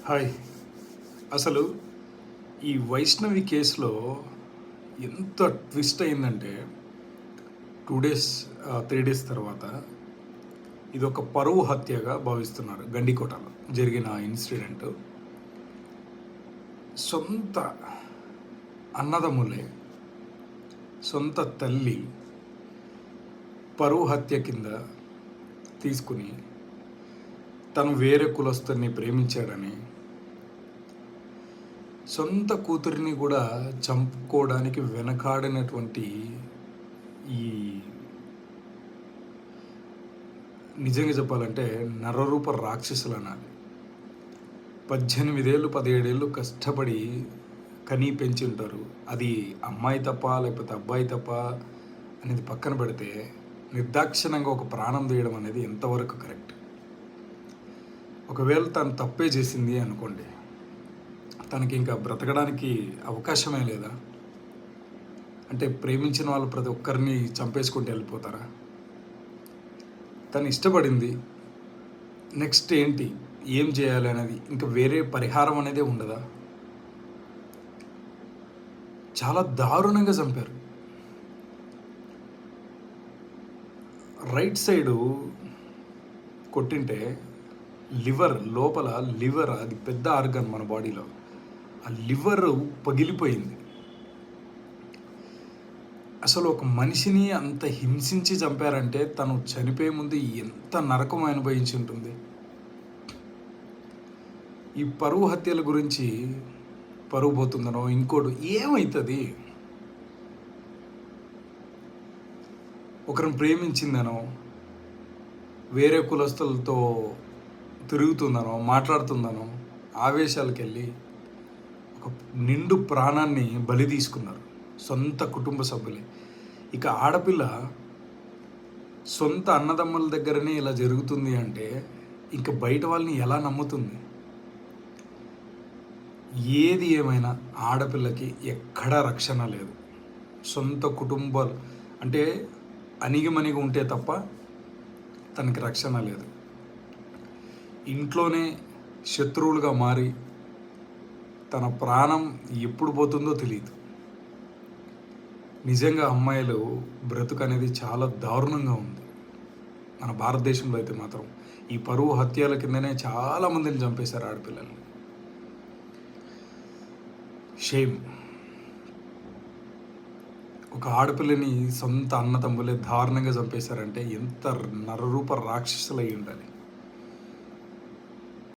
Hi. అసలు ఈ వైష్ణవి కేసులో ఎంత ట్విస్ట్ అయిందంటే 2 డేస్ 3 డేస్ తర్వాత ఇదొక పరువు హత్యగా భావిస్తున్నారు. గండికోటలో జరిగిన ఇన్సిడెంట్. సొంత అన్నదమ్ములే, సొంత తల్లి పరువు హత్య కింద తీసుకుని తను వేరే కులస్తుని ప్రేమించాడని, సొంత కూతురిని కూడా చంపుకోవడానికి వెనకాడినటువంటి ఈ నిజంగా చెప్పాలంటే నరరూప రాక్షసులు అనాలి. 18 ఏళ్ళు 17 ఏళ్ళు కష్టపడి కని పెంచి ఉంటారు. అది అమ్మాయి తప్ప లేకపోతే అబ్బాయి తప్ప అనేది పక్కన పెడితే నిర్దాక్షిణంగా ఒక ప్రాణం తీయడం అనేది ఎంతవరకు కరెక్ట్? ఒకవేళ తను తప్పే చేసింది అనుకోండి, తనకి ఇంకా బ్రతకడానికి అవకాశమే లేదా? అంటే ప్రేమించిన వాళ్ళు ప్రతి ఒక్కరిని చంపేసుకుంటూ వెళ్ళిపోతారా? తను ఇష్టపడింది, నెక్స్ట్ ఏంటి, ఏం చేయాలి అనేది ఇంకా వేరే పరిహారం అనేదే ఉండదా? చాలా దారుణంగా చంపారు. రైట్ సైడు కొట్టింటే లివర్ లోపల, లివర్ అది పెద్ద ఆర్గన్ మన బాడీలో, ఆ లివర్ పగిలిపోయింది. అసలు ఒక మనిషిని అంత హింసించి చంపారంటే తను చనిపోయే ముందు ఎంత నరకం అనుభవించి ఉంటుంది. ఈ పరువు హత్యల గురించి పరువు పోతుందనో ఇంకోటి ఏమవుతుంది, ఒకరిని ప్రేమించిందనో వేరే కులస్తులతో తిరుగుతుందనో మాట్లాడుతుందనో ఆవేశాలకు వెళ్ళి ఒక నిండు ప్రాణాన్ని బలి తీసుకున్నారు సొంత కుటుంబ సభ్యులే. ఇక ఆడపిల్ల సొంత అన్నదమ్ముల దగ్గరనే ఇలా జరుగుతుంది అంటే ఇంకా బయట వాళ్ళని ఎలా నమ్ముతుంది? ఏది ఏమైనా ఆడపిల్లకి ఎక్కడా రక్షణ లేదు. సొంత కుటుంబాలు అంటే అణిగిమణిగి ఉంటే తప్ప తనకి రక్షణ లేదు. ఇంట్లోనే శత్రువులుగా మారి తన ప్రాణం ఎప్పుడు పోతుందో తెలియదు. నిజంగా అమ్మాయిలు బ్రతుకు అనేది చాలా దారుణంగా ఉంది. మన భారతదేశంలో అయితే మాత్రం ఈ పరువు హత్యల కిందనే చాలామందిని చంపేశారు ఆడపిల్లల్ని. షేమ్. ఒక ఆడపిల్లని సొంత అన్నతమ్ములే దారుణంగా చంపేశారంటే ఎంత నరరూప రాక్షసులై ఉండాలి.